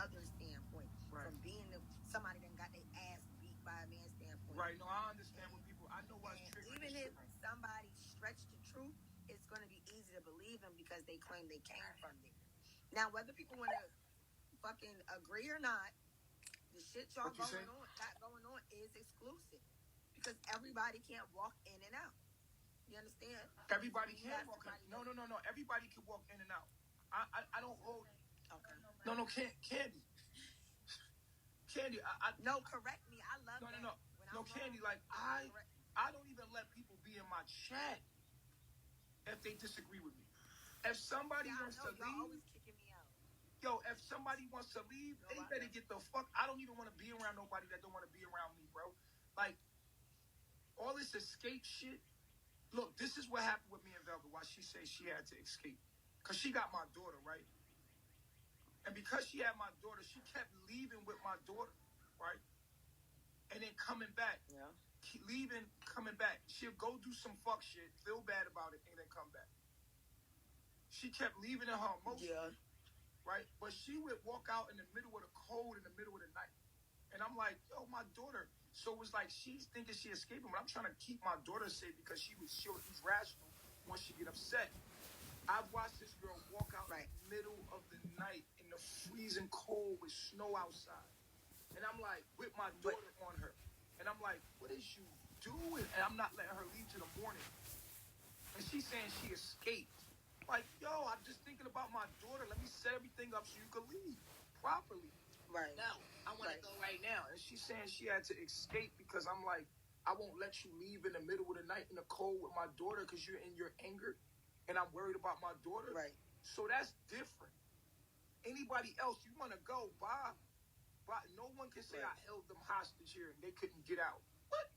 other standpoint, from being somebody that got their ass beat by a man standpoint. Right. No, I understand what people. I know what's triggering. Even if somebody stretched the truth, it's going to be easy to believe them because they claim they came from there. Now, whether people want to fucking agree or not, the shit y'all got going on is exclusive because everybody can't walk in and out. You understand? Everybody can't walk in. No. Everybody can walk in and out. I don't hold. Okay. No, Candy. Candy, no, correct me. I love that. No, Candy, like I don't even let people be in my chat if they disagree with me. If somebody wants to leave, always kicking me out. Yo, if somebody wants to leave, they better get the fuck. I don't even want to be around nobody that don't want to be around me, bro. Like all this escape shit. Look, this is what happened with me and Velvet. Why she says she had to escape, cause she got my daughter, right? And because she had my daughter, she kept leaving with my daughter, right? And then coming back. Yeah. Leaving, coming back. She'll go do some fuck shit, feel bad about it, and then come back. She kept leaving in her emotions. Yeah. Right? But she would walk out in the middle of the cold, in the middle of the night. And I'm like, yo, my daughter. So it was like she's thinking she escaping, but I'm trying to keep my daughter safe because she's rational once she get upset. I've watched this girl walk out in the middle of the night in the freezing cold with snow outside. And I'm like, with my daughter on her. And I'm like, what is you doing? And I'm not letting her leave till the morning. And she's saying she escaped. Like, yo, I'm just thinking about my daughter. Let me set everything up so you can leave properly. Right. Now, I want to go right now. And she's saying she had to escape because I'm like, I won't let you leave in the middle of the night in the cold with my daughter because you're in your anger. And I'm worried about my daughter. Right. So that's different. Anybody else, you want to go, bye. But no one can say I held them hostage here and they couldn't get out. What?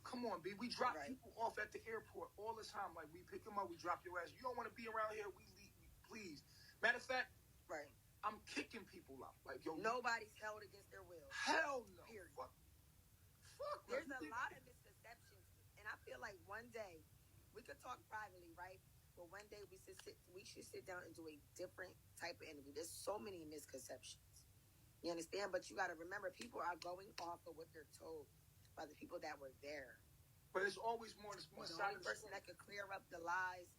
Come on, B. We drop people off at the airport all the time. Like, we pick them up, we drop your ass. You don't want to be around here, we leave. Please. Matter of fact, I'm kicking people out. Like, yo. Nobody's held against their will. Hell no. Period. Fuck. There's a lot of misconceptions. And I feel like one day, we could talk privately, right? But one day we should sit down and do a different type of interview. There's so many misconceptions. You understand? But you got to remember, people are going off of what they're told by the people that were there. But it's always more than one side of the person that could clear up the lies.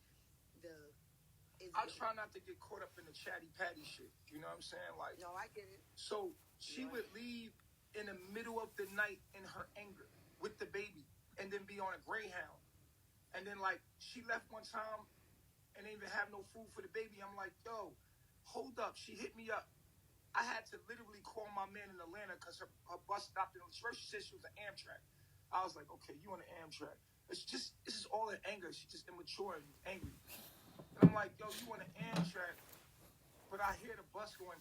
I try not to get caught up in the chatty patty shit. You know what I'm saying? Like, no, I get it. So she would leave in the middle of the night in her anger with the baby, and then be on a Greyhound. And then like she left one time and didn't even have no food for the baby. I'm like, yo, hold up. She hit me up. I had to literally call my man in Atlanta because her bus stopped. First she said she was an Amtrak. I was like, okay, you on an Amtrak. This is all in anger. She's just immature and angry. And I'm like, yo, you on an Amtrak. But I hear the bus going,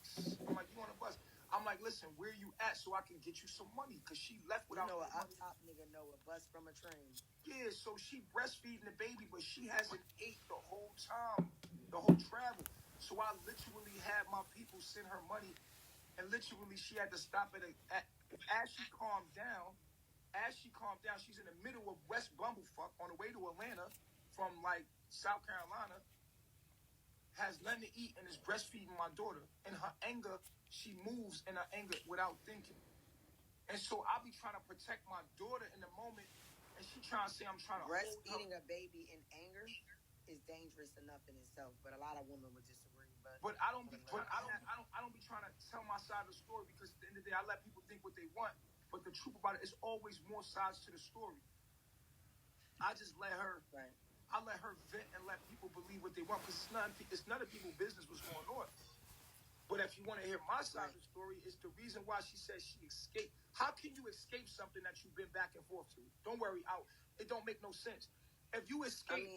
I'm like, you on a bus? I'm like, listen, where you at so I can get you some money? Because she left without money. Top nigga know a bus from a train. Yeah, so she breastfeeding the baby, but she hasn't ate the whole time, the whole travel. So I literally had my people send her money, and literally she had to stop as she calmed down, she's in the middle of West Bumblefuck on the way to Atlanta from like South Carolina, has nothing to eat and is breastfeeding my daughter. In her anger, she moves in her anger without thinking. And so I'll be trying to protect my daughter in the moment, and she trying to say I'm trying to breastfeeding a baby in anger is dangerous enough in itself, but a lot of women would disagree. But I don't be trying to tell my side of the story because at the end of the day I let people think what they want. But the truth about it is always more sides to the story. I just let her I let her vent and let people believe what they want because it's none of people's business what's going on. But if you want to hear my side of the story, it's the reason why she says she escaped. How can you escape something that you've been back and forth to? Don't worry, it don't make no sense. If you escape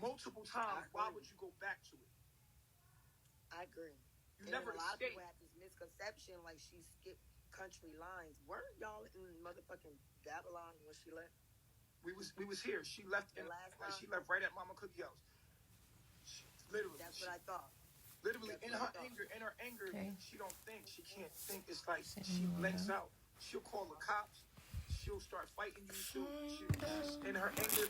multiple times, why would you go back to it? I agree. You never escaped. A lot of people have this misconception like she skipped country lines. Weren't y'all in motherfucking Babylon when she left? We was here. She left she left right at Mama Cookie House. Literally. That's what I thought. Literally, in her anger, she don't think. She can't think. It's like she blanks out. She'll call the cops. She'll start fighting you. She'll in her anger.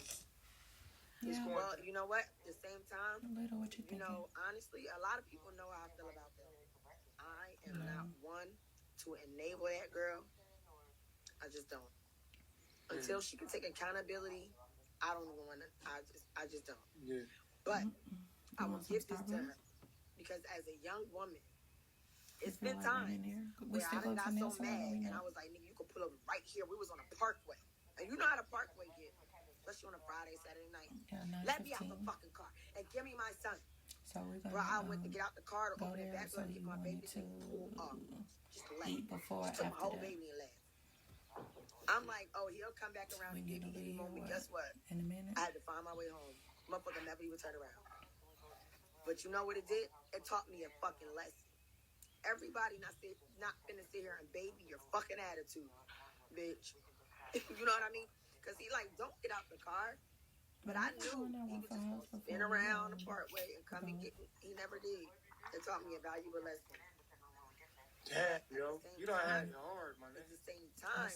Well, you know what? At the same time, honestly, a lot of people know how I feel about that. I am not one to enable that girl. I just don't. Until she can take accountability, I don't even want to. I just don't. Yeah. But I will give this to her because as a young woman, it's been times where I done got so mad and I was like, nigga, you could pull up right here. We was on a parkway. And you know how the parkway get, especially on a Friday, Saturday night. Yeah, let me out the fucking car and give me my son. So we're gonna, bro, I went to get out the car to open the back door so to get my baby to pull up. Just left. Eat before She took after my whole that. baby and left. I'm like, oh, he'll come back around and get me any moment. Guess what? In a minute. I had to find my way home. Motherfucker never even turned around. But you know what it did? It taught me a fucking lesson. Everybody not finna sit here and baby your fucking attitude, bitch. You know what I mean? Because he like, don't get out the car. But I knew he was just going to spin around the partway and come and get me. He never did. It taught me a valuable lesson. Damn, yo. You don't have it hard, my At nigga. the same time,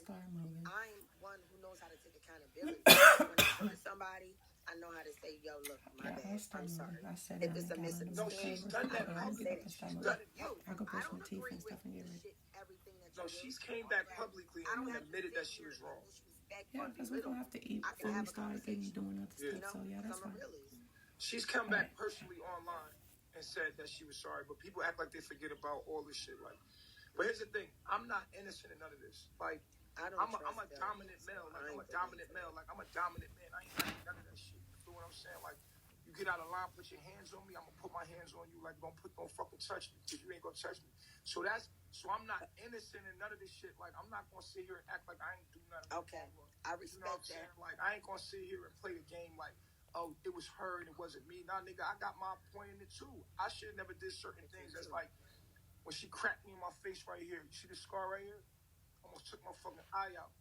I'm one who knows how to take accountability. When I hurt somebody, I know how to say, yo, look, my bad. I'm sorry. If it's a misunderstanding, No, she's done that. I say that. She's done it. You, I could I brush don't my teeth agree and with stuff and get ready. shit, everything that you No, do. she's came back publicly I don't and have to admitted sit that she here was and wrong. disrespect Yeah, or because we're belittle. going to have to eat I can before have we a start getting conversation. doing other You stuff. know, So, yeah, that's I'm a fine. realist. She's come back personally online and said that she was sorry, but people act like they forget about all this shit. Like, but here's the thing: I'm not innocent in none of this. Like, I'm a dominant male. Like, I'm a dominant male. Like, I'm a dominant man. I ain't like none of that shit. You feel what I'm saying? Like, you get out of line, put your hands on me. I'm gonna put my hands on you. Like, don't fucking touch me because you ain't gonna touch me. So I'm not innocent in none of this shit. Like, I'm not gonna sit here and act like I ain't do nothing. Okay, I respect you know what I'm saying? Like, I ain't gonna sit here and play the game like, oh, it was her and it wasn't me. Nah, nigga, I got my point in it too. I should have never did certain things. That's like when she cracked me in my face right here. You see the scar right here? Almost took my fucking eye out.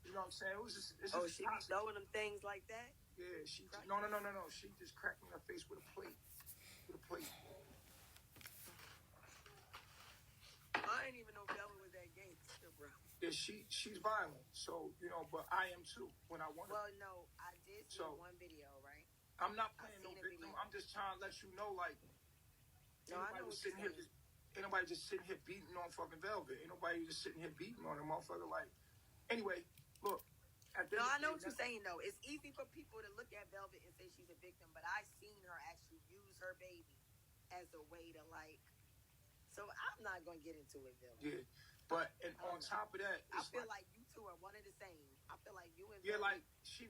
You know what I'm saying? It was just. She be throwing them things like that? Yeah, she. No. She just cracked me in the face with a plate. I didn't even know Bella was that gangster, bro. Yeah, she's violent. So, you know, but I am too when I want to. Well, no, I did see one video, right? I'm not playing no victim. I'm just trying to let you know, like, ain't nobody just sitting here beating on fucking Velvet. Ain't nobody just sitting here beating on a motherfucker. Like, anyway, look. No, I know what you're saying, though. It's easy for people to look at Velvet and say she's a victim, but I've seen her actually use her baby as a way to, like, so I'm not going to get into it, Velvet. Yeah, but on top of that, I feel like you two are one and the same. I feel like you and Velvet, like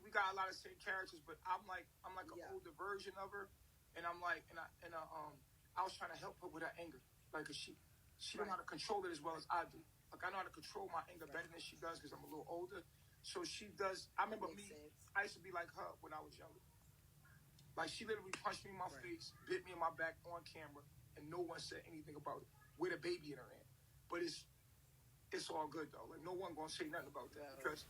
we got a lot of same characters, but I'm like an older version of her, and I'm like, I was trying to help her with her anger, like, cause she don't know how to control it as well as I do. Like, I know how to control my anger better than she does because I'm a little older. So she does. I remember I used to be like her when I was younger. Like, she literally punched me in my face, bit me in my back on camera, and no one said anything about it with a baby in her hand. But it's all good though. Like, no one gonna say nothing about that because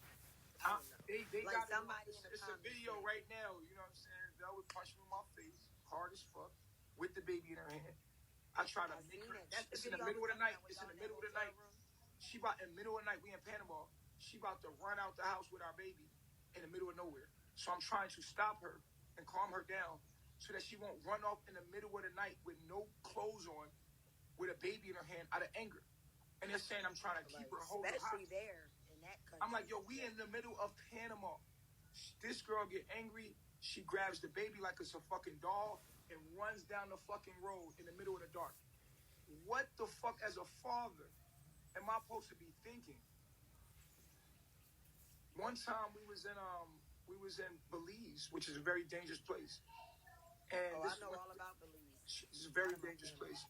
they like got somebody. It's a video right now. You know what I'm saying? They would punch me in my face, hard as fuck, with the baby in her hand. I try to make her. It's in the middle of the night. It's in the middle of the night. She about in the middle of the night. We in Panama. She about to run out the house with our baby in the middle of nowhere. So I'm trying to stop her and calm her down so that she won't run off in the middle of the night with no clothes on with a baby in her hand out of anger. And they're saying I'm trying to keep her whole especially there in that country. I'm like, yo, we in the middle of Panama. This girl get angry. She grabs the baby like it's a fucking doll and runs down the fucking road in the middle of the dark. What the fuck, as a father, am I supposed to be thinking? One time we was in Belize, which is a very dangerous place. And I know all about Belize. It's a very dangerous place.